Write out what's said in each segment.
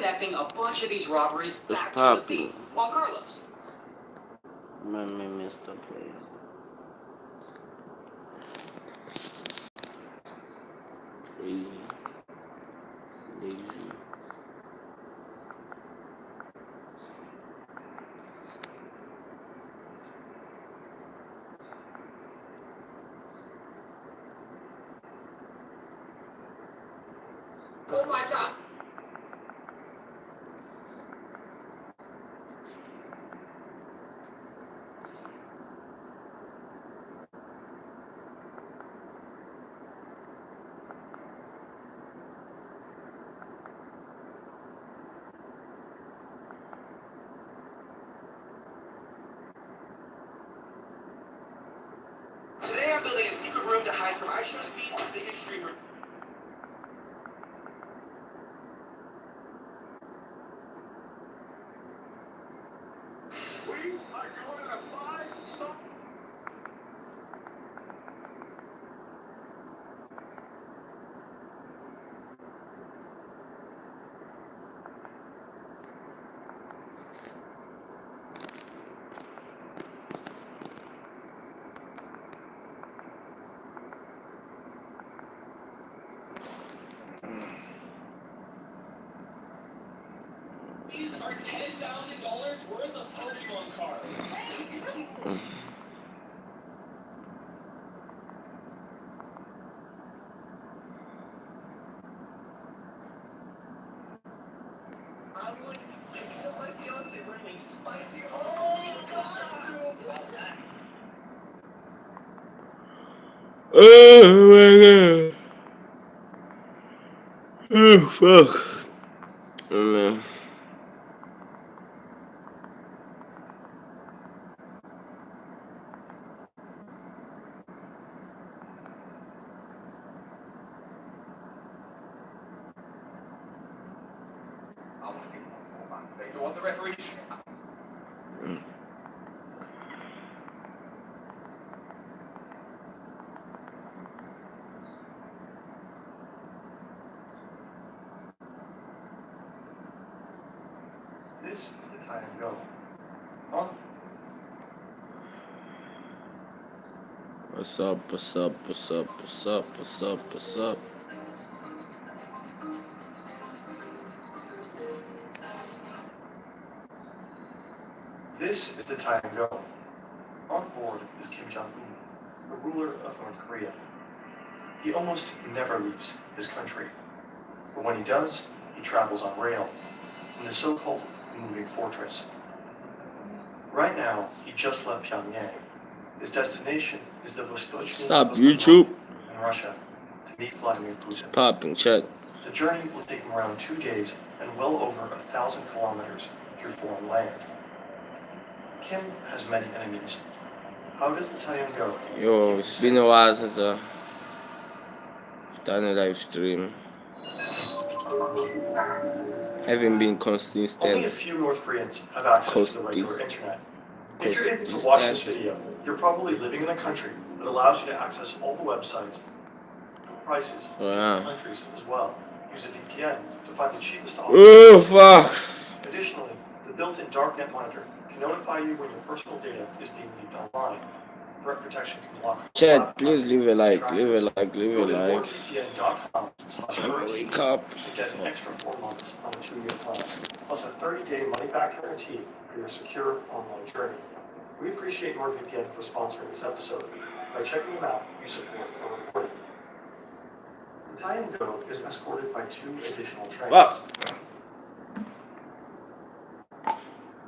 connecting a bunch of these robberies It's back to the popping. thief, Juan Carlos. Man, messed up here. Lazy. Oh my God. Today I'm building a secret room to hide from iShowSpeed, the biggest streamer. We are going to 5-star. These are $10,000 worth of Pokemon cards. I would kill my fiance wearing spicy. Oh God! Oh my God. Oh fuck. Oh man. You want the referees? This is the time to go. Huh? What's up? What's up? What's up? What's up? What's up? What's up? This is the time to go. On board is Kim Jong-un, the ruler of North Korea. He almost never leaves his country. But when he does, he travels on rail, in the so-called moving fortress. Right now, he just left Pyongyang. His destination is the Vostochny Stop YouTube. in Russia to meet Vladimir Putin. Popping chat. The journey will take him around 2 days and well over 1,000 kilometers through foreign land. Kim has many enemies. How does the time go? Yo, it's been a while since I done a live stream. Haven't been consistent. Only a few North Koreans have access to the regular internet. If you're able to watch this video, you're probably living in a country that allows you to access all the websites, prices in different countries as well. Use a VPN to find the cheapest option. Oh fuck! Additionally, the built-in darknet monitor can notify you when your personal data is being leaked online. Threat protection can block. Chat, please leave a like, leave a like, leave a like. Wake up. To get an extra 4 months on a 2-year plan, plus a 30-day money-back guarantee for your secure online journey. We appreciate NordVPN for sponsoring this episode. By checking them out, you support our reporting. The Tie & Go is escorted by 2 additional trains.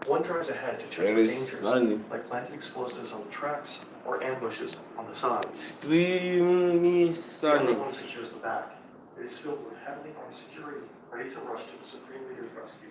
One drives ahead to check for dangers, like planted explosives on the tracks or ambushes on the sides. Extremely The other one secures the back. It is filled with heavily armed security, ready to rush to the Supreme Leader's rescue.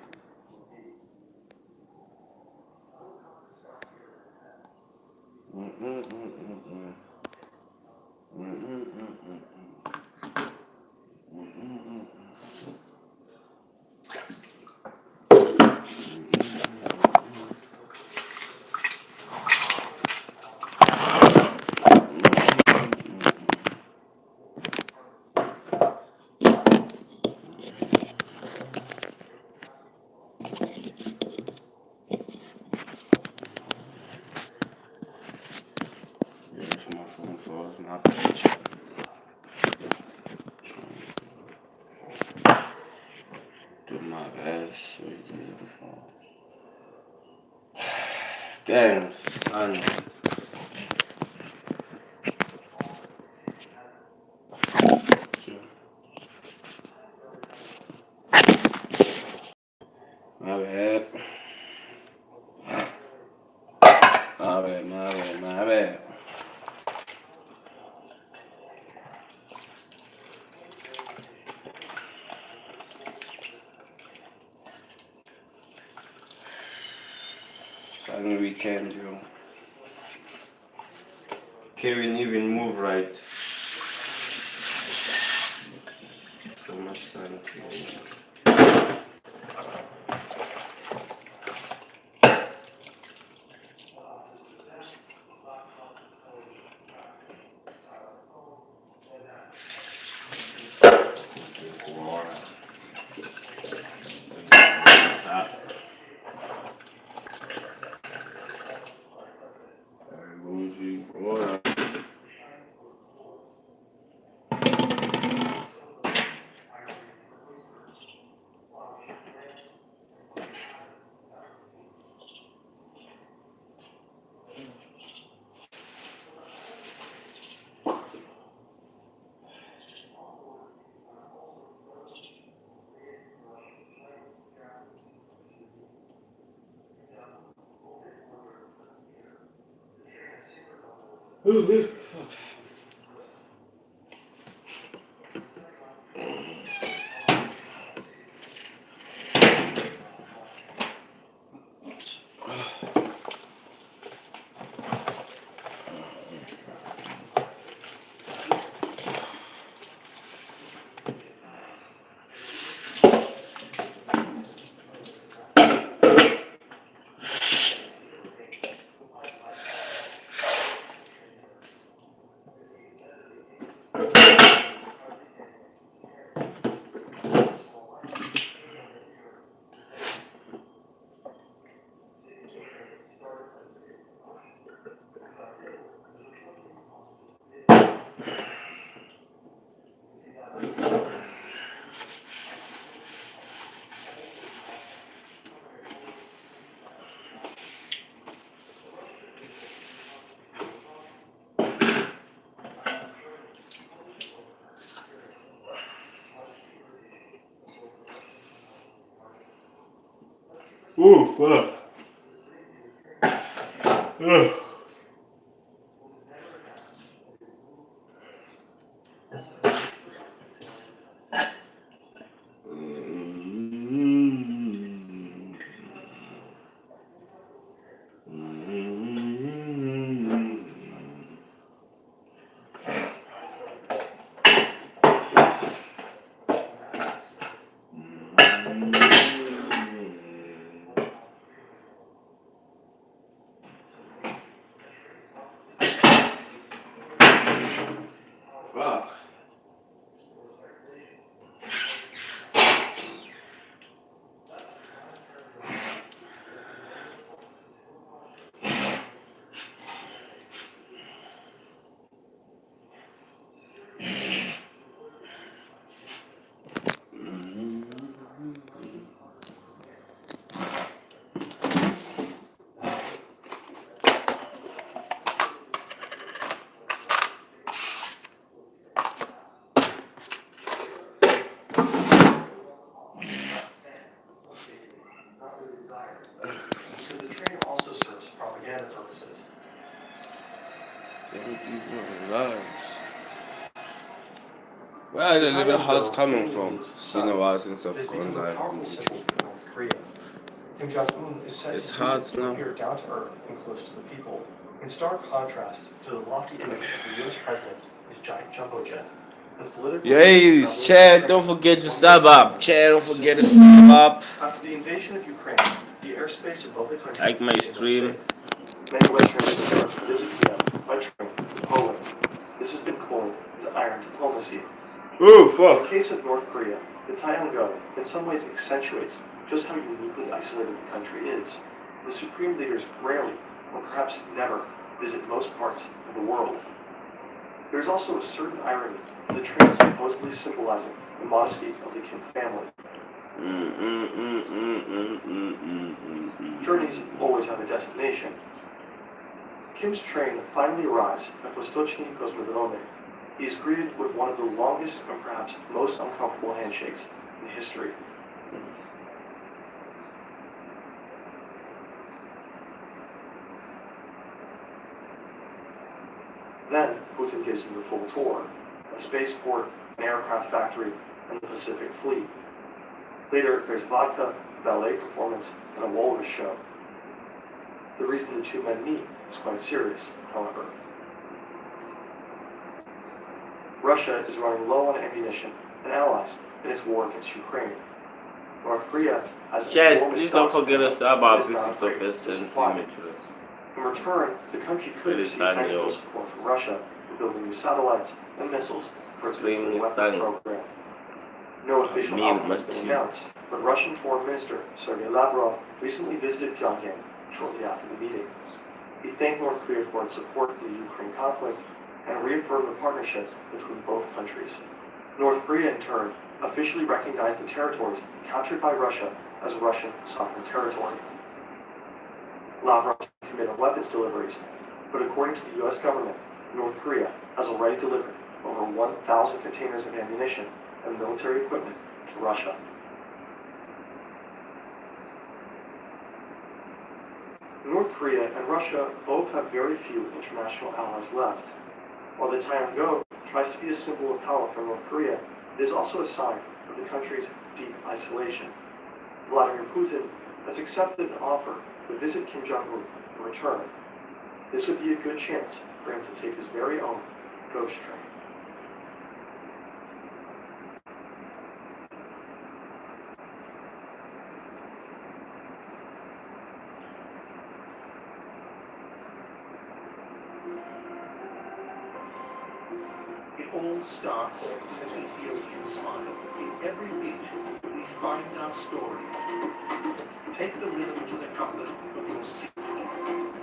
Do my best. We did it before. Damn, son. My bad. My bad. Something we can do. Can't even move right. So much time to move. Ooh, fuck. Ugh. Fuck. Because the train also serves propaganda purposes. Where are the The little Taiwan house Go coming family from? leader's It's been a son while since I've has gone become a live powerful on symbol YouTube. for North Korea. Kim Jong-un is said It's to hard visit to now. appear down to earth and close to the people, in stark contrast to the lofty image of the US president, his giant jumbo jet. And political Yes, Chad, don't forget to sub up. Chad, don't forget to sub up. After the invasion of Ukraine, the airspace above the country Like my became stream. unsafe. Many Westerners have to visit Vienna by train to Poland. This has been coined as iron diplomacy. Oh, In the fuck. case of North Korea, the Taiwan in some ways accentuates just how uniquely isolated the country is. The supreme leaders rarely, or perhaps never, visit most parts of the world. There is also a certain irony in the train supposedly symbolizing the modesty of the Kim family. Journeys always have a destination. Kim's train finally arrives at Vostochny Kosmodrome. He is greeted with one of the longest and perhaps most uncomfortable handshakes in history. Then, Putin gives him the full tour: a spaceport, an aircraft factory, and the Pacific Fleet. Later, there's vodka, ballet performance, and a walrus show. The reason the two men meet is quite serious, however. Russia is running low on ammunition and allies in its war against Ukraine. North Korea has Chat, enormous please don't stocks forget of us about is not Physical afraid Fist to and supply. Signature. In return, the country could It is receive Daniel. technical support from Russia for building new satellites and missiles for its Extremely nuclear weapons stunning. program. No official outcome has been announced, but Russian Foreign Minister Sergei Lavrov recently visited Pyongyang shortly after the meeting. He thanked North Korea for its support in the Ukraine conflict and reaffirmed the partnership between both countries. North Korea, in turn, officially recognized the territories captured by Russia as Russian sovereign territory. Lavrov didn't commit on weapons deliveries, but according to the U.S. government, North Korea has already delivered over 1,000 containers of ammunition and military equipment to Russia. North Korea and Russia both have very few international allies left. While the Taeyong-go tries to be a symbol of power for North Korea, it is also a sign of the country's deep isolation. Vladimir Putin has accepted an offer to visit Kim Jong-un in return. This would be a good chance for him to take his very own ghost train. It all starts with an Ethiopian smile. In every beat, we find our stories. Take the rhythm to the comfort of your seat.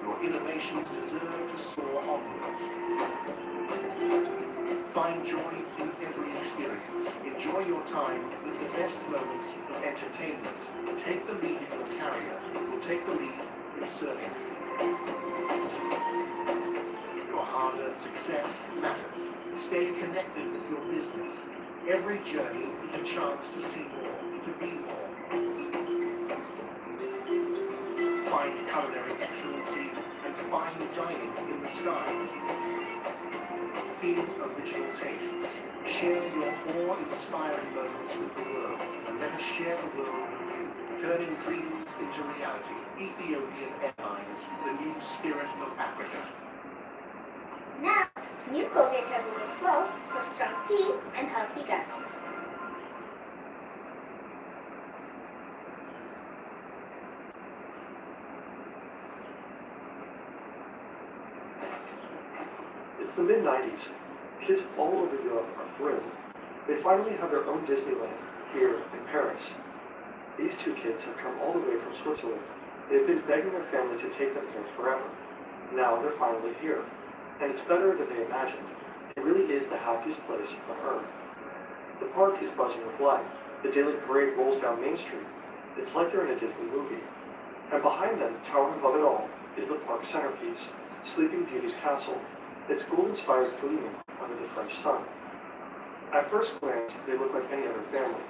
Your innovations deserve to soar onwards. Find joy in every experience. Enjoy your time with the best moments of entertainment. Take the lead in your carrier. Will take the lead in serving. Your hard-earned success matters. Stay connected with your business. Every journey is a chance to see more, to be more. Find culinary excellency and fine dining in the skies. Feel original tastes. Share your awe-inspiring moments with the world, and let us share the world with you. Turning dreams into reality. Ethiopian Airlines, the new spirit of Africa. Now, new Colgate Retinol Flow for strong teeth and healthy guts. It's the mid-90s. Kids all over Europe are thrilled. They finally have their own Disneyland here in Paris. These two kids have come all the way from Switzerland. They've been begging their family to take them here forever. Now they're finally here. And it's better than they imagined. It really is the happiest place on Earth. The park is buzzing with life. The daily parade rolls down Main Street. It's like they're in a Disney movie. And behind them, towering above it all, is the park's centerpiece, Sleeping Beauty's castle. Its golden spires gleaming under the French sun. At first glance, they look like any other family.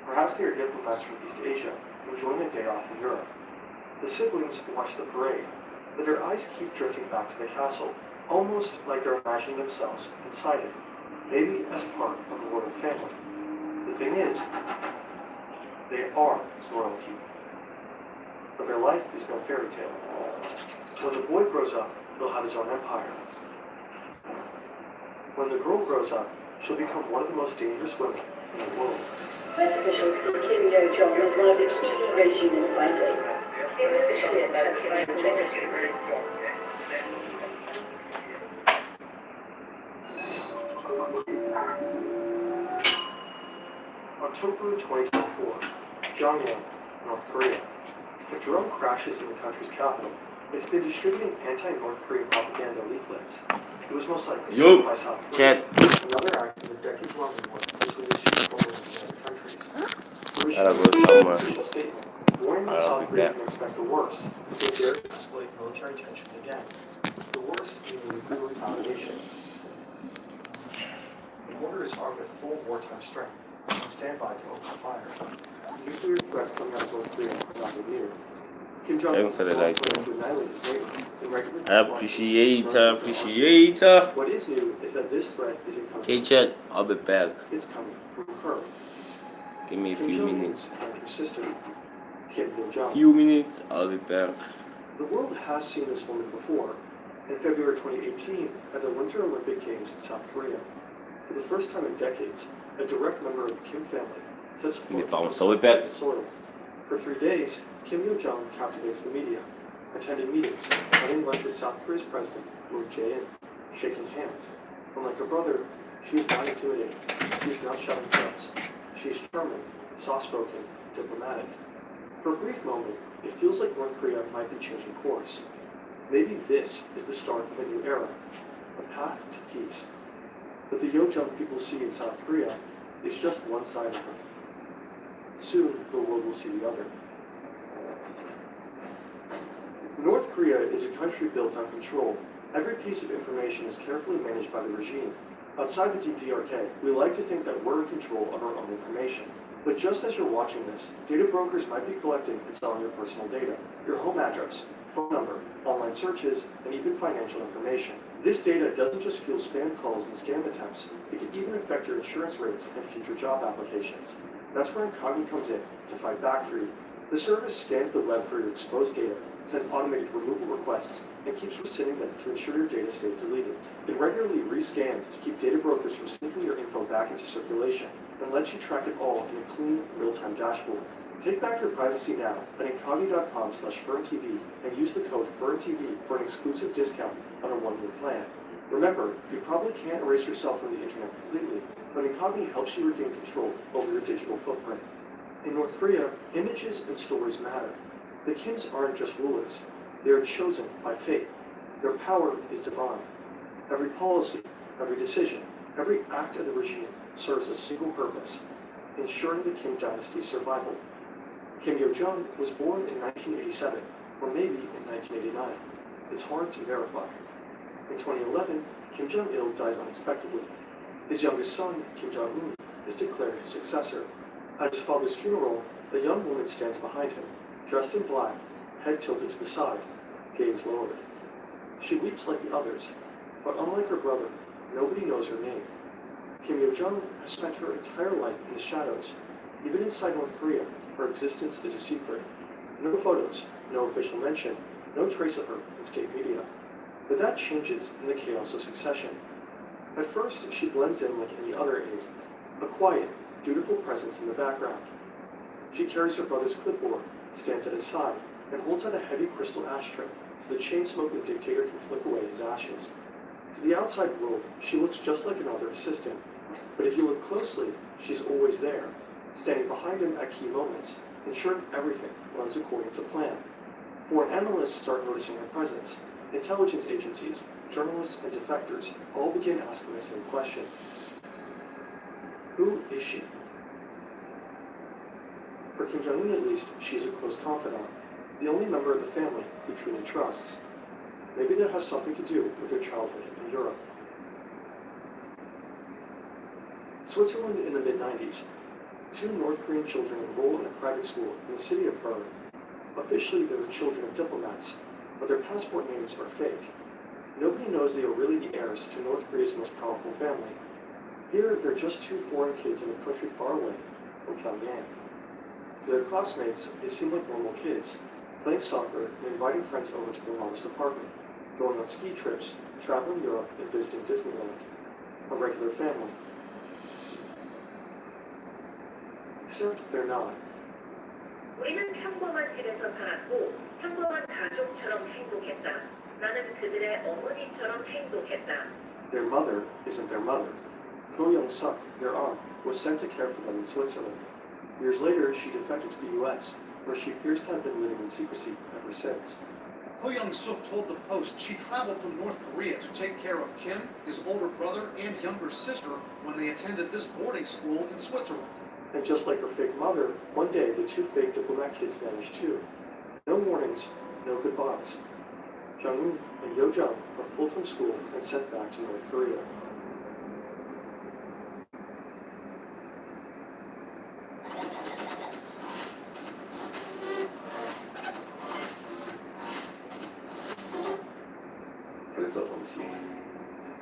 Perhaps they are diplomats from East Asia, enjoying a day off in Europe. The siblings watch the parade, but their eyes keep drifting back to the castle, almost like they're imagining themselves inside it, maybe as part of a royal family. The thing is, they are royalty. But their life is no fairy tale. When the boy grows up, he'll have his own empire. When the girl grows up, she'll become one of the most dangerous women in the world. Press officials see Kim Yo-jong as one of the key regime insiders. Officially about Kim October 2024, Pyongyang, North Korea. The drone crashes in the country's capital. It's been distributing anti-North Korean propaganda leaflets. It was most likely sent by South Korea, Chat. another act in the decades-long war between the two former United countries. Gotta go somewhere. official statement warning that I'll South be Korea back. can expect the worst if they dare to escalate military tensions again. The worst being nuclear retaliation. The order is armed with full wartime strength and standby to open fire. Nuclear threats coming out of North Korea are not new. Kim Jong Un Thanks for the like, plans to annihilate his neighbor in regular Appreciate her. What is new is that this threat isn't coming Okay, chat. I'll be back. It's coming from her. Give me a Kim few Jong-un minutes. and her sister, Kim Yo-jong. Few minutes. I'll be back. The world has seen this woman before. In February 2018, at the Winter Olympic Games in South Korea, for the first time in decades, a direct member of the Kim family sets foot on South soil. For 3 days, Kim Yo-jong captivates the media, attending meetings, having lunch with South Korea's president, Moon Jae-in, shaking hands. Unlike her brother, she is not intimidating. She is not shouting threats. She is charming, soft-spoken, diplomatic. For a brief moment, it feels like North Korea might be changing course. Maybe this is the start of a new era, a path to peace. But the Yo-jong people see in South Korea is just one side of her. Soon, the world will see the other. North Korea is a country built on control. Every piece of information is carefully managed by the regime. Outside the DPRK, we like to think that we're in control of our own information. But just as you're watching this, data brokers might be collecting and selling your personal data, your home address, phone number, online searches, and even financial information. This data doesn't just fuel spam calls and scam attempts, it can even affect your insurance rates and future job applications. That's where Incogni comes in to fight back for you. The service scans the web for your exposed data, sends automated removal requests, and keeps rescinding them to ensure your data stays deleted. It regularly rescans to keep data brokers from sneaking your info back into circulation, and lets you track it all in a clean, real-time dashboard. Take back your privacy now at incogni.com/FernTV and use the code FernTV for an exclusive discount on a 1-year plan. Remember, you probably can't erase yourself from the internet completely, but Incogni helps you regain control over your digital footprint. In North Korea, images and stories matter. The Kims aren't just rulers, they are chosen by fate. Their power is divine. Every policy, every decision, every act of the regime serves a single purpose: ensuring the Kim dynasty's survival. Kim Yo-jong was born in 1987, or maybe in 1989. It's hard to verify. In 2011, Kim Jong-il dies unexpectedly. His youngest son, Kim Jong-un, is declared his successor. At his father's funeral, a young woman stands behind him, dressed in black, head tilted to the side, gaze lowered. She weeps like the others, but unlike her brother, nobody knows her name. Kim Yo-jong has spent her entire life in the shadows. Even inside North Korea, her existence is a secret. No photos, no official mention, no trace of her in state media. But that changes in the chaos of succession. At first, she blends in like any other aide, a quiet, dutiful presence in the background. She carries her brother's clipboard, stands at his side, and holds out a heavy crystal ashtray so the chain-smoking dictator can flick away his ashes. To the outside world, she looks just like another assistant. But if you look closely, she's always there, standing behind him at key moments, ensuring everything runs according to plan. Foreign analysts start noticing her presence. Intelligence agencies, journalists, and defectors all begin asking the same question. Who is she? For Kim Jong-un at least, she is a close confidant, the only member of the family who truly trusts. Maybe that has something to do with her childhood in Europe. Switzerland in the mid-90s. 2 North Korean children enroll in a private school in the city of Bern. Officially, they were children of diplomats, but their passport names are fake. Nobody knows they are really the heirs to North Korea's most powerful family. Here, they're just 2 foreign kids in a country far away from Pyongyang. To their classmates, they seem like normal kids, playing soccer and inviting friends over to their mother's apartment, going on ski trips, traveling Europe, and visiting Disneyland. A regular family. Except they're not. 우리는 평범한 집에서 살았고 평범한 가족처럼 행복했다. 나는 그들의 어머니처럼 행복했다. Their mother isn't their mother. Ko Young-suk, their aunt, was sent to care for them in Switzerland. Years later, she defected to the U.S., where she appears to have been living in secrecy ever since. Ko Young-suk told the Post she traveled from North Korea to take care of Kim, his older brother, and younger sister when they attended this boarding school in Switzerland. And just like her fake mother, one day the two fake diplomat kids vanished too. No warnings, no goodbyes. Jong-un and Yo-jung are pulled from school and sent back to North Korea.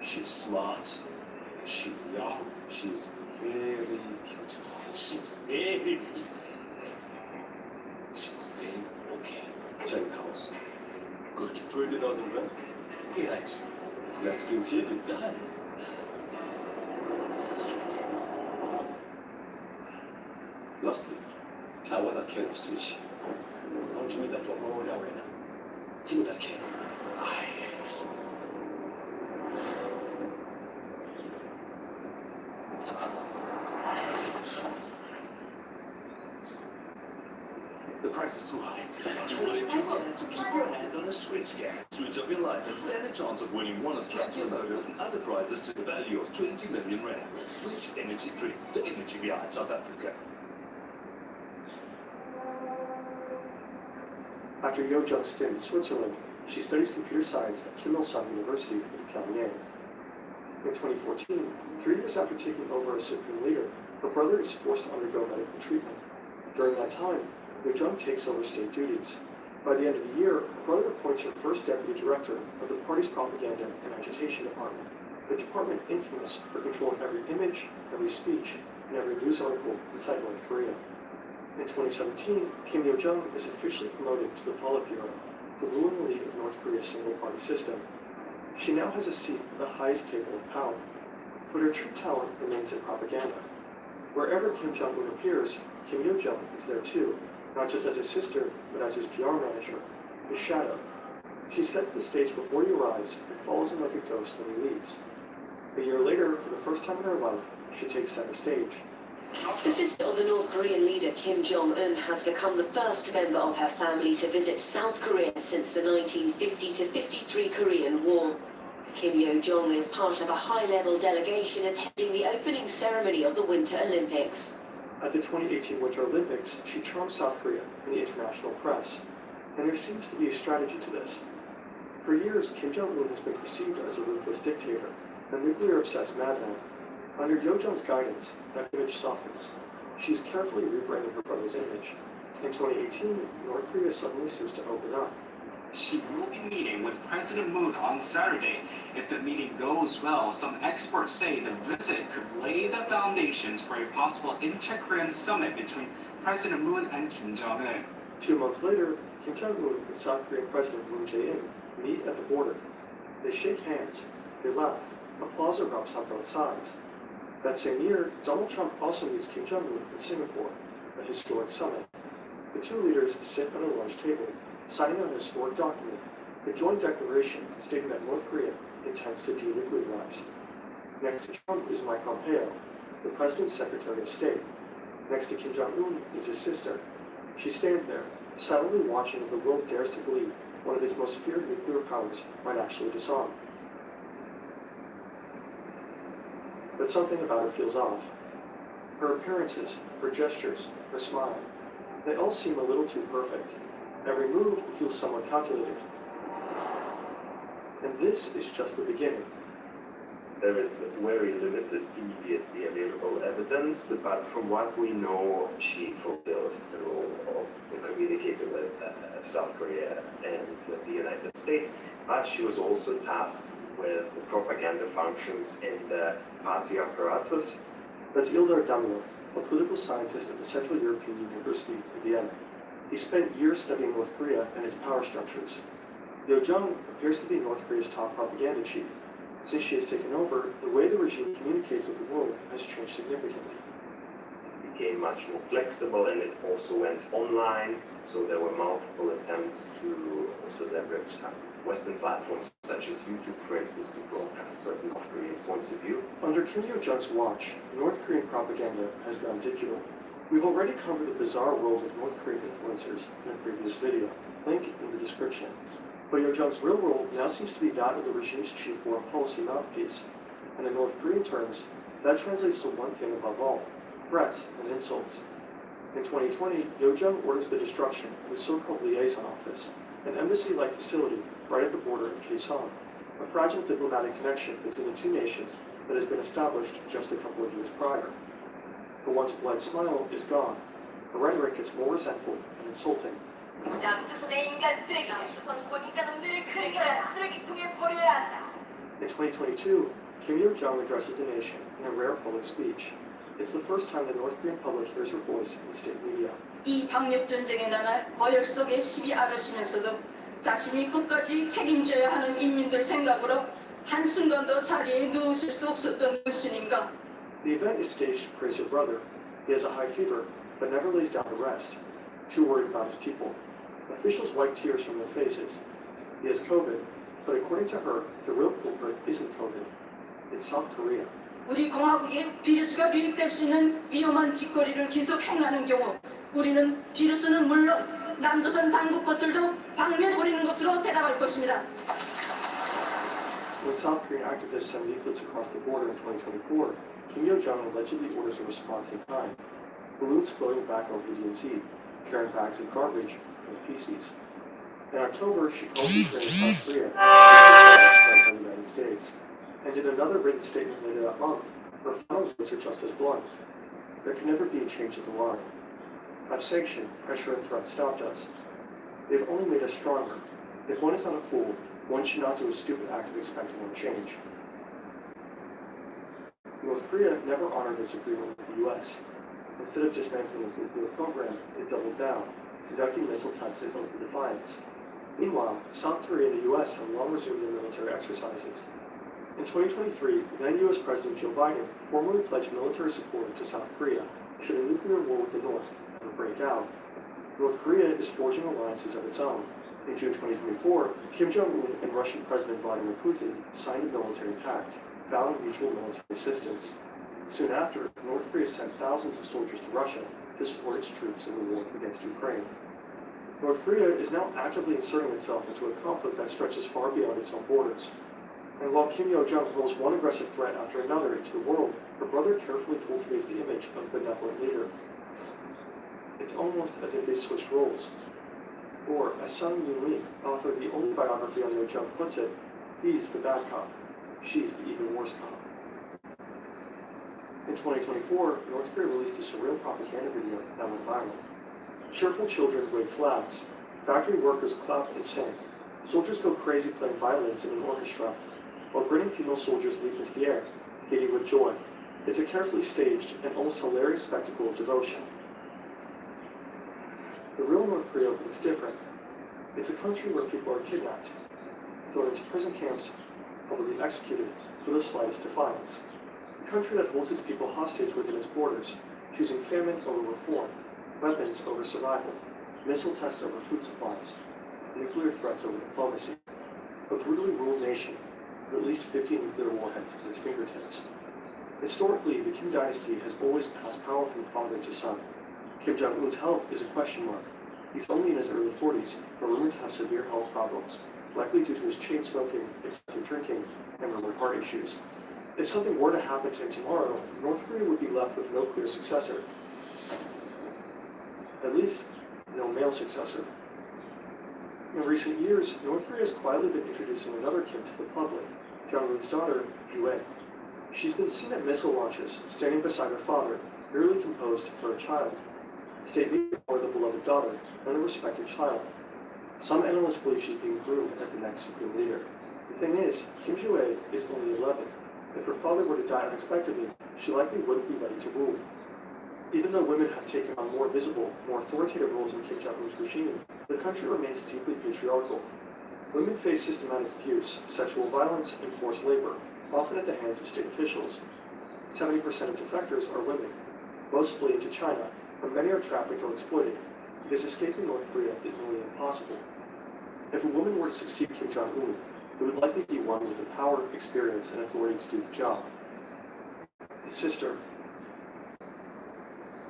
She's smart, she's young, she's very beautiful, she's very beautiful. She's very okay. Check house. Good. 20,000 rand. Right. Let's continue it done. Lastly, I want a can of sushi. Don't you need that one more now, right now? Give me that can. The price is too high. Do what you can to keep your hand on a switch game. Switch up your life and stand a chance of winning one of 20 motors and other prizes to the value of 20 million rand. Switch Energy Drink, the energy behind South Africa. After Yo-jung's stint in Switzerland, she studies computer science at Kim Il-sung University in Pyongyang. In 2014, 3 years after taking over as supreme leader, her brother is forced to undergo medical treatment. During that time, Yo-jung takes over state duties. By the end of the year, her brother appoints her first deputy director of the party's propaganda and agitation department, a department infamous for controlling every image, every speech, and every news article inside North Korea. In 2017, Kim Yo-jung is officially promoted to the Politburo, the ruling elite of North Korea's single-party system. She now has a seat at the highest table of power, but her true talent remains in propaganda. Wherever Kim Jong-un appears, Kim Yo-jung is there too, not just as his sister, but as his PR manager, his shadow. She sets the stage before he arrives and follows him like a ghost when he leaves. A year later, for the first time in her life, she takes center stage. The sister of the North Korean leader Kim Jong-un has become the first member of her family to visit South Korea since the 1950-53 Korean War. Kim Yo-jong is part of a high-level delegation attending the opening ceremony of the Winter Olympics. At the 2018 Winter Olympics, she charmed South Korea in the international press, and there seems to be a strategy to this. For years, Kim Jong-un has been perceived as a ruthless dictator, a nuclear-obsessed madman. Under Yo-jung's guidance, that image softens. She's carefully rebranding her brother's image. In 2018, North Korea suddenly seems to open up. She will be meeting with President Moon on Saturday. If the meeting goes well, some experts say the visit could lay the foundations for a possible inter-Korean summit between President Moon and Kim Jong-un. 2 months later, Kim Jong-un and South Korean President Moon Jae-in meet at the border. They shake hands, they laugh, applause erupts on both sides. That same year, Donald Trump also meets Kim Jong-un in Singapore, a historic summit. The two leaders sit at a large table, signing a historic document, a joint declaration stating that North Korea intends to denuclearize. Next to Trump is Mike Pompeo, the president's Secretary of State. Next to Kim Jong-un is his sister. She stands there, silently watching as the world dares to believe one of his most feared nuclear powers might actually disarm. But something about her feels off. Her appearances, her gestures, her smile, they all seem a little too perfect. Every move feels somewhat calculated. And this is just the beginning. There is very limited immediately available evidence, but from what we know, she fulfills the role of the communicator with South Korea and with the United States, but she was also tasked with the propaganda functions in the party apparatus. That's Ildar Danilov, a political scientist at the Central European University in Vienna. He spent years studying North Korea and its power structures. Yo-jung appears to be North Korea's top propaganda chief. Since she has taken over, the way the regime communicates with the world has changed significantly. It became much more flexible, and it also went online, so there were multiple attempts to also leverage some Western platforms, such as YouTube, for instance, to broadcast certain North Korean points of view. Under Kim Yo-jung's watch, North Korean propaganda has gone digital. We've already covered the bizarre world of North Korean influencers in a previous video, link in the description. But Yo-jung's real role now seems to be that of the regime's chief foreign policy mouthpiece. And in North Korean terms, that translates to one thing above all: threats, and insults. In 2020, Yo-jung orders the destruction of the so-called liaison office, an embassy-like facility right at the border of Kaesong, a fragile diplomatic connection between the two nations that has been established just a couple of years prior. The once blithe smile is gone. The rhetoric gets more resentful and insulting. In 2022, Kim Yo-jong addresses the nation in a rare public speech. It's the first time the North Korean public hears her voice in state media. 이 방역 전쟁의 나날 거열 속에 시비 앓으시면서도 자신이 끝까지 책임져야 하는 인민들 생각으로 한순간도 자리에 누우실 수 없었던 교수님과 The event is staged to praise her brother. He has a high fever, but never lays down to rest, too worried about his people. Officials wipe tears from their faces. He has COVID, but according to her, the real culprit isn't COVID. It's South Korea. 우리 공화국에 비루스가 유입될 수 있는 위험한 짓거리를 계속 행하는 경우 우리는 비루스는 물론 남조선 당국 것들도 박멸해버리는 것으로 대답할 것입니다. When South Korean activists send leaflets across the border in 2024, Kim Yo-jong allegedly orders a response in kind. Balloons floating back over the DMZ, carrying bags of garbage and feces. In October, she called Ukraine South Korea from the United States. And in another written statement later that month, her final words are just as blunt. There can never be a change of the line. I've sanctioned, pressure, and threats stopped us. They've only made us stronger. If one is not a fool, one should not do a stupid act of expecting no change. North Korea never honored its agreement with the U.S. Instead of dismantling its nuclear program, it doubled down, conducting missile tests in open defiance. Meanwhile, South Korea and the U.S. have long resumed their military exercises. In 2023, then U.S. President Joe Biden formally pledged military support to South Korea should a nuclear war with the North ever break out. North Korea is forging alliances of its own. In June 2024, Kim Jong-un and Russian President Vladimir Putin signed a military pact, vowing mutual military assistance. Soon after, North Korea sent thousands of soldiers to Russia to support its troops in the war against Ukraine. North Korea is now actively inserting itself into a conflict that stretches far beyond its own borders. And while Kim Yo-jong rolls one aggressive threat after another into the world, her brother carefully cultivates the image of a benevolent leader. It's almost as if they switched roles. Or, as Sun Yoon Lee, author of the only biography on Yo-jong, puts it, he's the bad cop, she's the even worse cop. In 2024, North Korea released a surreal propaganda video that went viral. Cheerful children wave flags, factory workers clap and sing, soldiers go crazy playing violins in an orchestra, while grinning female soldiers leap into the air, giddy with joy. It's a carefully staged and almost hilarious spectacle of devotion. The real North Korea looks different. It's a country where people are kidnapped, thrown into prison camps, publicly executed for the slightest defiance. A country that holds its people hostage within its borders, choosing famine over reform, weapons over survival, missile tests over food supplies, nuclear threats over diplomacy. A brutally ruled nation with at least 50 nuclear warheads at its fingertips. Historically, the Kim dynasty has always passed power from father to son. Kim Jong-un's health is a question mark. He's only in his early 40s, but rumored to have severe health problems, likely due to his chain smoking, excessive drinking, and rumored heart issues. If something were to happen to him tomorrow, North Korea would be left with no clear successor. At least, no male successor. In recent years, North Korea has quietly been introducing another Kim to the public, Jong-un's daughter, Ju-ae. She's been seen at missile launches, standing beside her father, eerily composed for a child. State media call her the beloved daughter and a respected child. Some analysts believe she's being groomed as the next supreme leader. The thing is, Kim Ju-ae is only 11. If her father were to die unexpectedly, she likely wouldn't be ready to rule. Even though women have taken on more visible, more authoritative roles in Kim Jong-un's regime, the country remains deeply patriarchal. Women face systematic abuse, sexual violence, and forced labor, often at the hands of state officials. 70% of defectors are women. Most flee into China, where many are trafficked or exploited, because escaping North Korea is nearly impossible. If a woman were to succeed Kim Jong-un, it would likely be one with the power, experience, and authority to do the job. His sister.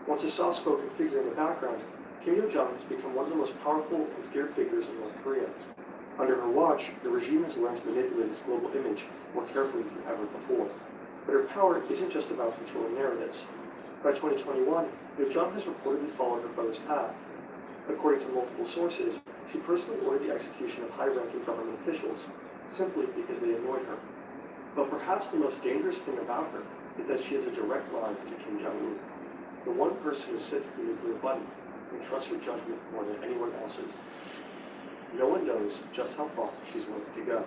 Once a soft-spoken figure in the background, Kim Yo-jong has become one of the most powerful and feared figures in North Korea. Under her watch, the regime has learned to manipulate its global image more carefully than ever before. But her power isn't just about controlling narratives. By 2021, Jung has reportedly followed her brother's path. According to multiple sources, she personally ordered the execution of high-ranking government officials, simply because they annoyed her. But perhaps the most dangerous thing about her is that she has a direct line to Kim Jong-un, the one person who sits at the nuclear button and trusts her judgment more than anyone else's. No one knows just how far she's willing to go.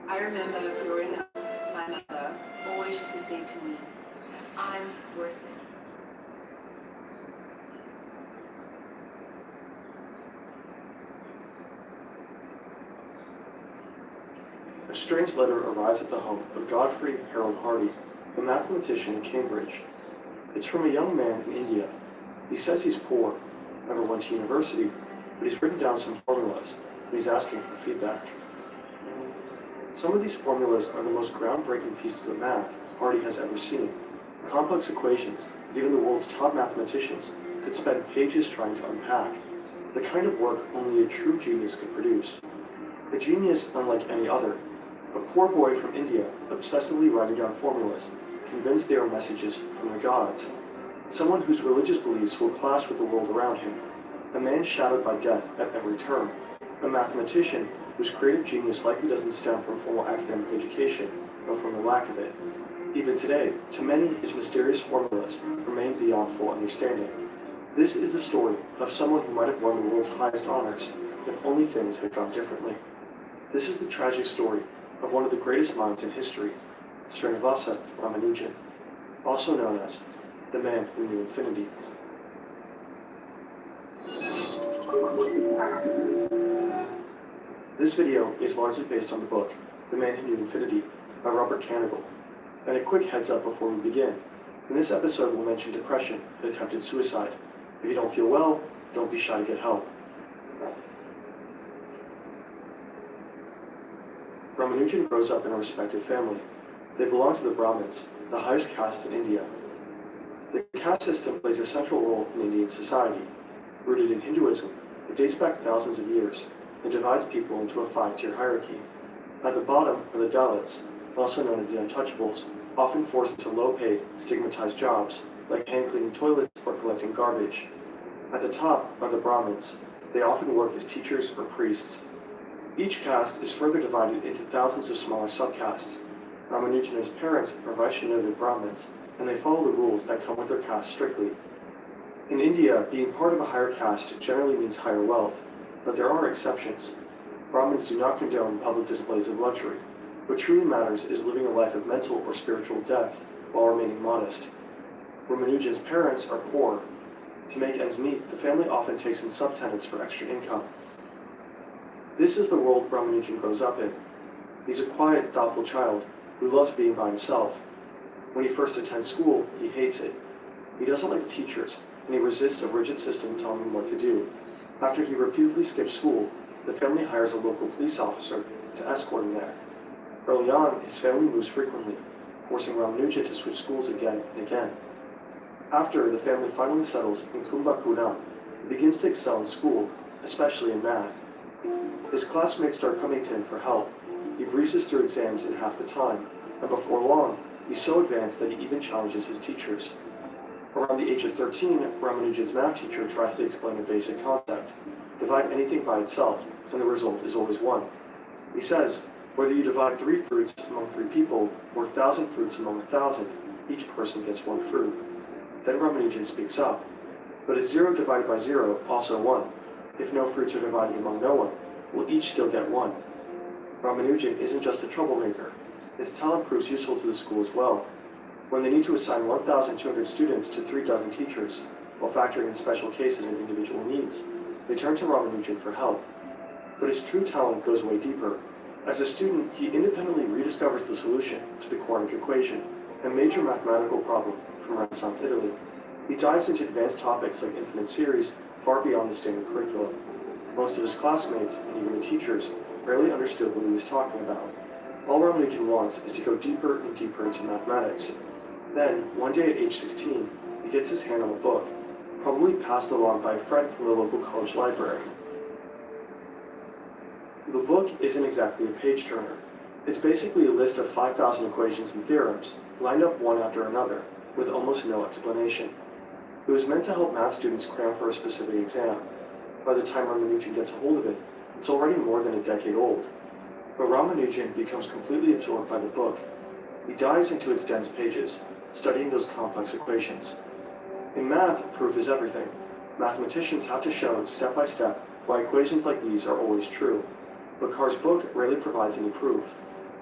I remember growing up, my mother always used to say to me, I'm worth it. A strange letter arrives at the home of Godfrey Harold Hardy, a mathematician in Cambridge. It's from a young man in India. He says he's poor, never went to university, but he's written down some formulas, and he's asking for feedback. Some of these formulas are the most groundbreaking pieces of math Hardy has ever seen. Complex equations that even the world's top mathematicians could spend pages trying to unpack. The kind of work only a true genius could produce. A genius unlike any other. A poor boy from India obsessively writing down formulas, convinced they are messages from the gods. Someone whose religious beliefs will clash with the world around him. A man shadowed by death at every turn. A mathematician whose creative genius likely doesn't stem from formal academic education, but from the lack of it. Even today, to many, his mysterious formulas remain beyond full understanding. This is the story of someone who might have won the world's highest honors, if only things had gone differently. This is the tragic story of one of the greatest minds in history, Srinivasa Ramanujan, also known as the man who knew infinity. This video is largely based on the book, The Man Who Knew Infinity, by Robert Kanigel. And a quick heads up before we begin. In this episode, we'll mention depression and attempted suicide. If you don't feel well, don't be shy to get help. Ramanujan grows up in a respected family. They belong to the Brahmins, the highest caste in India. The caste system plays a central role in Indian society. Rooted in Hinduism, it dates back thousands of years and divides people into a 5-tier hierarchy. At the bottom are the Dalits, also known as the untouchables, often forced into low-paid, stigmatized jobs like hand-cleaning toilets or collecting garbage. At the top are the Brahmins. They often work as teachers or priests. Each caste is further divided into thousands of smaller subcastes. Ramanujan and his parents are Vaishnava Brahmins, and they follow the rules that come with their caste strictly. In India, being part of a higher caste generally means higher wealth, but there are exceptions. Brahmins do not condone public displays of luxury. What truly matters is living a life of mental or spiritual depth while remaining modest. Ramanujan's parents are poor. To make ends meet, the family often takes in subtenants for extra income. This is the world Ramanujan grows up in. He's a quiet, thoughtful child who loves being by himself. When he first attends school, he hates it. He doesn't like the teachers, and he resists a rigid system telling him what to do. After he repeatedly skips school, the family hires a local police officer to escort him there. Early on, his family moves frequently, forcing Ramanujan to switch schools again and again. After the family finally settles in Kumbakonam, he begins to excel in school, especially in math. His classmates start coming to him for help. He breezes through exams in half the time, and before long, he's so advanced that he even challenges his teachers. Around the age of 13, Ramanujan's math teacher tries to explain a basic concept. Divide anything by itself, and the result is always 1. He says, whether you divide 3 fruits among 3 people, or 1,000 fruits among 1,000, each person gets 1 fruit. Then Ramanujan speaks up. But is 0 divided by 0 also 1? If no fruits are divided among no one, will each still get 1? Ramanujan isn't just a troublemaker. His talent proves useful to the school as well. When they need to assign 1,200 students to 3 dozen teachers, while factoring in special cases and individual needs, they turn to Ramanujan for help. But his true talent goes way deeper. As a student, he independently rediscovers the solution to the quadratic equation, a major mathematical problem from Renaissance Italy. He dives into advanced topics like infinite series far beyond the standard curriculum. Most of his classmates, and even the teachers, barely understood what he was talking about. All Ramanujan wants is to go deeper and deeper into mathematics. Then, one day at age 16, he gets his hand on a book, probably passed along by a friend from the local college library. The book isn't exactly a page-turner. It's basically a list of 5,000 equations and theorems, lined up one after another, with almost no explanation. It was meant to help math students cram for a specific exam. By the time Ramanujan gets a hold of it, it's already more than a decade old. But Ramanujan becomes completely absorbed by the book. He dives into its dense pages, studying those complex equations. In math, proof is everything. Mathematicians have to show, step by step, why equations like these are always true. But Carr's book rarely provides any proof.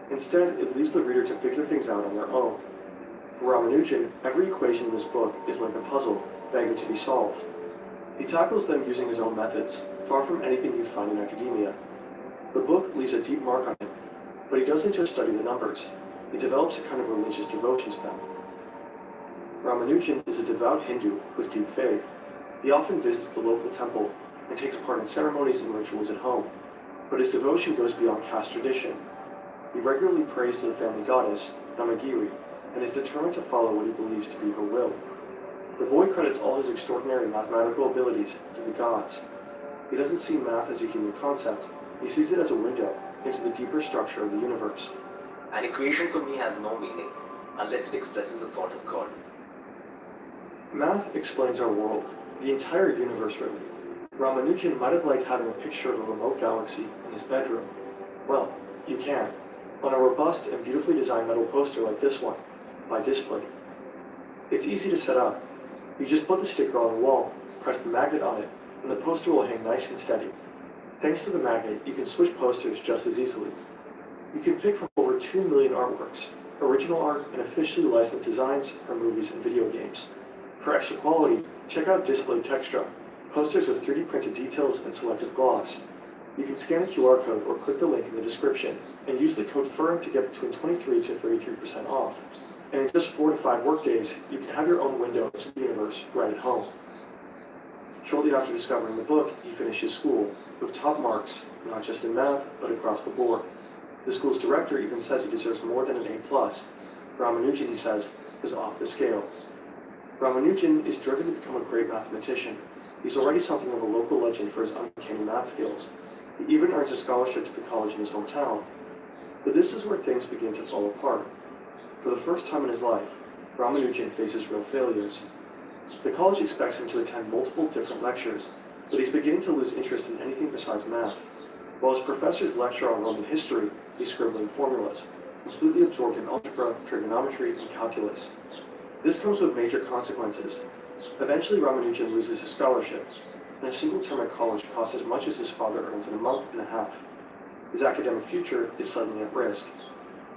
Instead, it leaves the reader to figure things out on their own. For Ramanujan, every equation in this book is like a puzzle, begging to be solved. He tackles them using his own methods, far from anything you'd find in academia. The book leaves a deep mark on him, but he doesn't just study the numbers. He develops a kind of religious devotion to them. Ramanujan is a devout Hindu with deep faith. He often visits the local temple and takes part in ceremonies and rituals at home, but his devotion goes beyond caste tradition. He regularly prays to the family goddess, Namagiri, and is determined to follow what he believes to be her will. The boy credits all his extraordinary mathematical abilities to the gods. He doesn't see math as a human concept. He sees it as a window into the deeper structure of the universe. An equation for me has no meaning unless it expresses a thought of God. Math explains our world, the entire universe really. Ramanujan might have liked having a picture of a remote galaxy in his bedroom. Well, you can, on a robust and beautifully designed metal poster like this one, by Display. It's easy to set up. You just put the sticker on the wall, press the magnet on it, and the poster will hang nice and steady. Thanks to the magnet, you can switch posters just as easily. You can pick from over 2 million artworks, original art and officially licensed designs for movies and video games. For extra quality, check out Display Textra, posters with 3D printed details and selective gloss. You can scan a QR code or click the link in the description and use the code FIRM to get between 23 to 33% off. And in just 4 to 5 work days, you can have your own window to the universe right at home. Shortly after discovering the book, he finishes school, with top marks, not just in math, but across the board. The school's director even says he deserves more than an A+. Ramanujan, he says, is off the scale. Ramanujan is driven to become a great mathematician. He's already something of a local legend for his uncanny math skills. He even earns a scholarship to the college in his hometown. But this is where things begin to fall apart. For the first time in his life, Ramanujan faces real failures. The college expects him to attend multiple different lectures, but he's beginning to lose interest in anything besides math. While his professors lecture on Roman history, he's scribbling formulas, completely absorbed in algebra, trigonometry, and calculus. This comes with major consequences. Eventually, Ramanujan loses his scholarship, and a single term at college costs as much as his father earned in a month and a half. His academic future is suddenly at risk.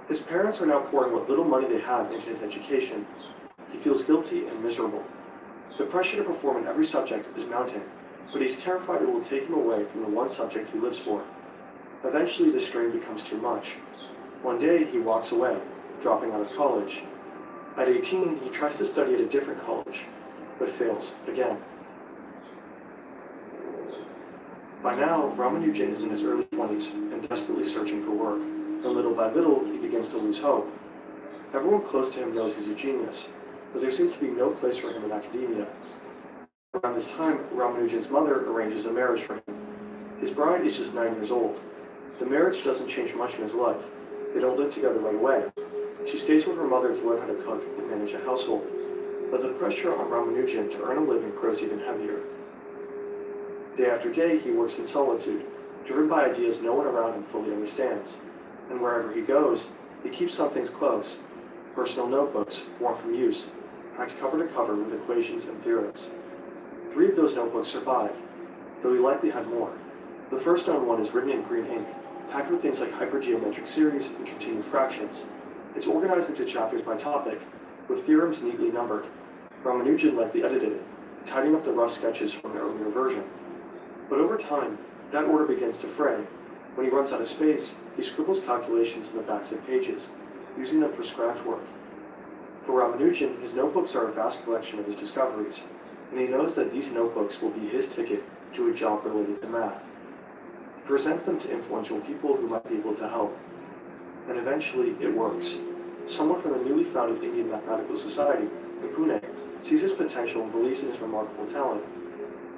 His parents are now pouring what little money they have into his education. He feels guilty and miserable. The pressure to perform in every subject is mounting, but he's terrified it will take him away from the one subject he lives for. Eventually, the strain becomes too much. One day, he walks away, dropping out of college. At 18, he tries to study at a different college, but fails again. By now, Ramanujan is in his early 20s and desperately searching for work, and little by little, he begins to lose hope. Everyone close to him knows he's a genius, but there seems to be no place for him in academia. Around this time, Ramanujan's mother arranges a marriage for him. His bride is just 9 years old. The marriage doesn't change much in his life. They don't live together right away. She stays with her mother to learn how to cook and manage a household. But the pressure on Ramanujan to earn a living grows even heavier. Day after day, he works in solitude, driven by ideas no one around him fully understands. And wherever he goes, he keeps some things close. Personal notebooks, worn from use, packed cover to cover with equations and theorems. 3 of those notebooks survive, though he likely had more. The first known one is written in green ink, packed with things like hypergeometric series and continued fractions. It's organized into chapters by topic, with theorems neatly numbered. Ramanujan likely edited it, tidying up the rough sketches from an earlier version. But over time, that order begins to fray. When he runs out of space, he scribbles calculations in the backs of pages, using them for scratch work. For Ramanujan, his notebooks are a vast collection of his discoveries, and he knows that these notebooks will be his ticket to a job related to math. He presents them to influential people who might be able to help. And eventually, it works. Someone from the newly founded Indian Mathematical Society in Pune sees his potential and believes in his remarkable talent.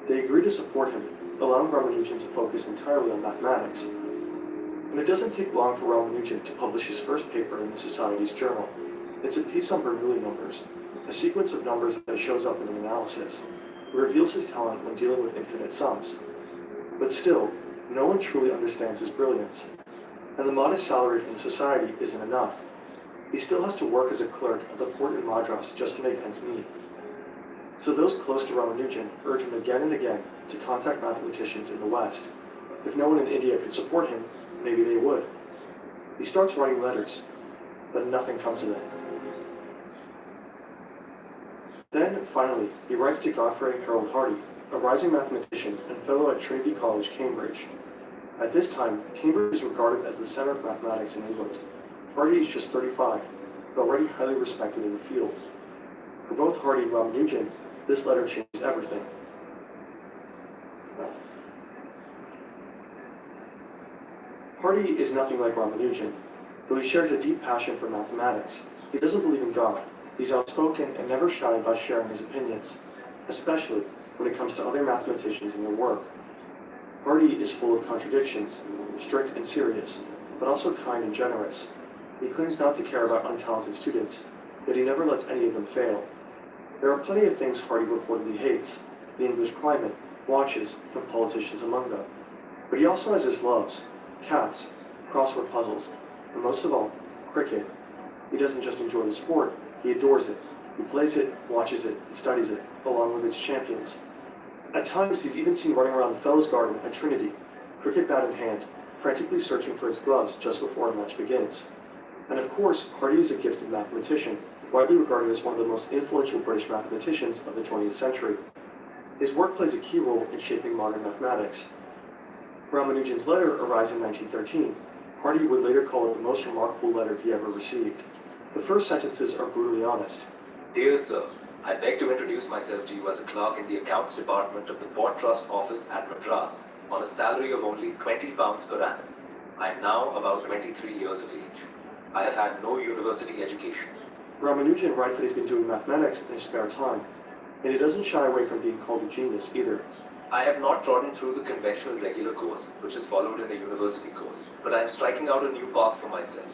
They agree to support him, allowing Ramanujan to focus entirely on mathematics. And it doesn't take long for Ramanujan to publish his first paper in the Society's journal. It's a piece on Bernoulli numbers, a sequence of numbers that shows up in an analysis. It reveals his talent when dealing with infinite sums. But still, no one truly understands his brilliance. And the modest salary from the Society isn't enough. He still has to work as a clerk at the port in Madras just to make ends meet. So those close to Ramanujan urge him again and again to contact mathematicians in the West. If no one in India could support him, maybe they would. He starts writing letters, but nothing comes of it. Then, finally, he writes to Godfrey Harold Hardy, a rising mathematician and fellow at Trinity College, Cambridge. At this time, Cambridge is regarded as the center of mathematics in England. Hardy is just 35, but already highly respected in the field. For both Hardy and Ramanujan, this letter changes everything. Hardy is nothing like Ramanujan, though he shares a deep passion for mathematics. He doesn't believe in God. He's outspoken and never shy about sharing his opinions, especially when it comes to other mathematicians and their work. Hardy is full of contradictions, strict and serious, but also kind and generous. He claims not to care about untalented students, yet he never lets any of them fail. There are plenty of things Hardy reportedly hates, the English climate, watches, and politicians among them. But he also has his loves: cats, crossword puzzles, and most of all, cricket. He doesn't just enjoy the sport, he adores it. He plays it, watches it, and studies it, along with its champions. At times, he's even seen running around the Fellows' Garden at Trinity, cricket bat in hand, frantically searching for his gloves just before a match begins. And of course, Hardy is a gifted mathematician, widely regarded as one of the most influential British mathematicians of the 20th century. His work plays a key role in shaping modern mathematics. Ramanujan's letter arrives in 1913. Hardy would later call it the most remarkable letter he ever received. The first sentences are brutally honest. Dear Sir, I beg to introduce myself to you as a clerk in the accounts department of the Port Trust office at Madras on a salary of only £20 per annum. I am now about 23 years of age. I have had no university education. Ramanujan writes that he's been doing mathematics in his spare time, and he doesn't shy away from being called a genius either. I have not trodden through the conventional regular course, which is followed in a university course, but I am striking out a new path for myself.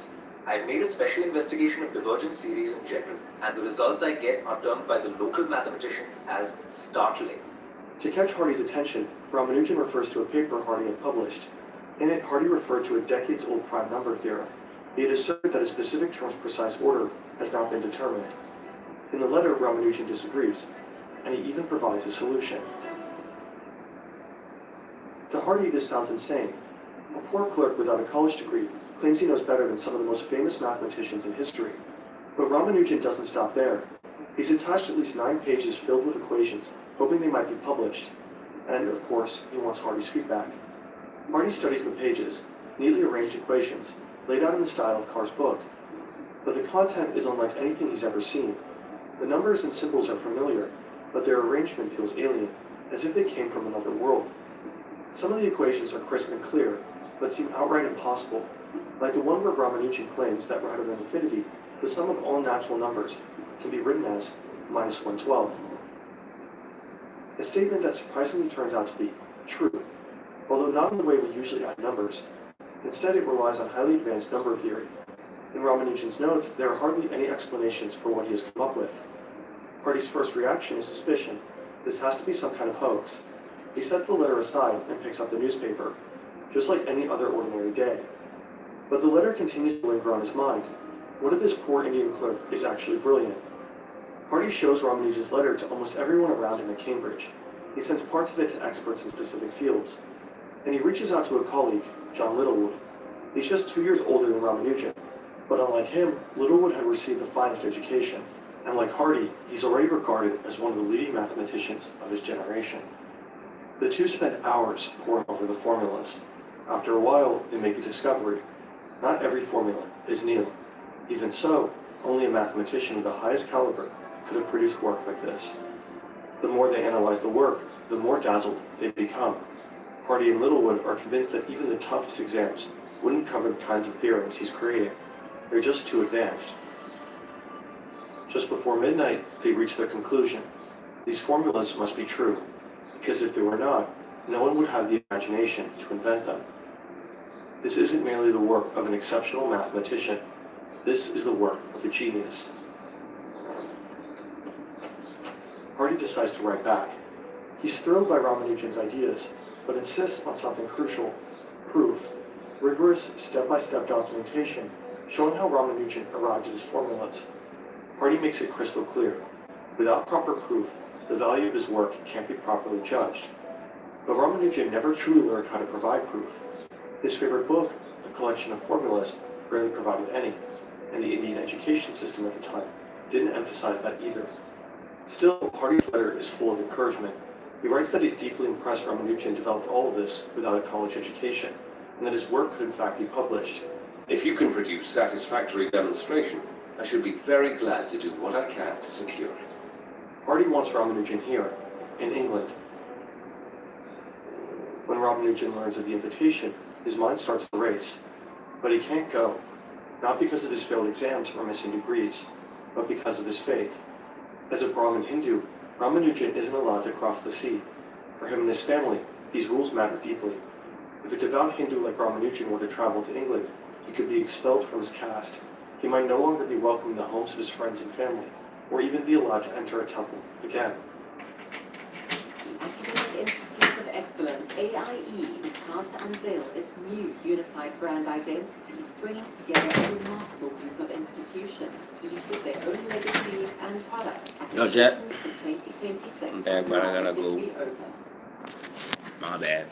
I have made a special investigation of divergent series in general, and the results I get are termed by the local mathematicians as startling. To catch Hardy's attention, Ramanujan refers to a paper Hardy had published. In it, Hardy referred to a decades-old prime number theorem. He had asserted that a specific term's precise order has not been determined. In the letter, Ramanujan disagrees, and he even provides a solution. To Hardy, this sounds insane. A poor clerk without a college degree claims he knows better than some of the most famous mathematicians in history. But Ramanujan doesn't stop there. He's attached at least 9 pages filled with equations, hoping they might be published. And, of course, he wants Hardy's feedback. Hardy studies the pages, neatly arranged equations, laid out in the style of Carr's book. But the content is unlike anything he's ever seen. The numbers and symbols are familiar, but their arrangement feels alien, as if they came from another world. Some of the equations are crisp and clear, but seem outright impossible, like the one where Ramanujan claims that rather than infinity, the sum of all natural numbers can be written as minus 1/12. A statement that surprisingly turns out to be true, although not in the way we usually add numbers. Instead, it relies on highly advanced number theory. In Ramanujan's notes, there are hardly any explanations for what he has come up with. Hardy's first reaction is suspicion. This has to be some kind of hoax. He sets the letter aside and picks up the newspaper, just like any other ordinary day. But the letter continues to linger on his mind. What if this poor Indian clerk is actually brilliant? Hardy shows Ramanujan's letter to almost everyone around him at Cambridge. He sends parts of it to experts in specific fields. And he reaches out to a colleague, John Littlewood. He's just 2 years older than Ramanujan, but unlike him, Littlewood had received the finest education. And like Hardy, he's already regarded as one of the leading mathematicians of his generation. The two spend hours poring over the formulas, After a while, they make a discovery. Not every formula is nil. Even so, only a mathematician of the highest caliber could have produced work like this. The more they analyze the work, the more dazzled they become. Hardy and Littlewood are convinced that even the toughest exams wouldn't cover the kinds of theorems he's creating. They're just too advanced. Just before midnight, they reach their conclusion. These formulas must be true, because if they were not, no one would have the imagination to invent them. This isn't merely the work of an exceptional mathematician. This is the work of a genius. Hardy decides to write back. He's thrilled by Ramanujan's ideas, but insists on something crucial: proof. Rigorous, step-by-step documentation showing how Ramanujan arrived at his formulas. Hardy makes it crystal clear. Without proper proof, the value of his work can't be properly judged. But Ramanujan never truly learned how to provide proof. His favorite book, a collection of formulas, rarely provided any, and the Indian education system at the time didn't emphasize that either. Still, Hardy's letter is full of encouragement. He writes that he's deeply impressed Ramanujan developed all of this without a college education, and that his work could in fact be published. If you can produce satisfactory demonstration, I should be very glad to do what I can to secure it. Hardy wants Ramanujan here, in England. When Ramanujan learns of the invitation, his mind starts to race. But he can't go, not because of his failed exams or missing degrees, but because of his faith. As a Brahmin Hindu, Ramanujan isn't allowed to cross the sea. For him and his family, these rules matter deeply. If a devout Hindu like Ramanujan were to travel to England, he could be expelled from his caste. He might no longer be welcome in the homes of his friends and family, or even be allowed to enter a temple again. Academic Institute of Excellence, AIE, is proud to unveil its new unified brand identity, bringing together a remarkable group of institutions, each with their own legacy and products. Yo, Jet. For 2026. I'm back, but I gotta go. Officially open. My bad.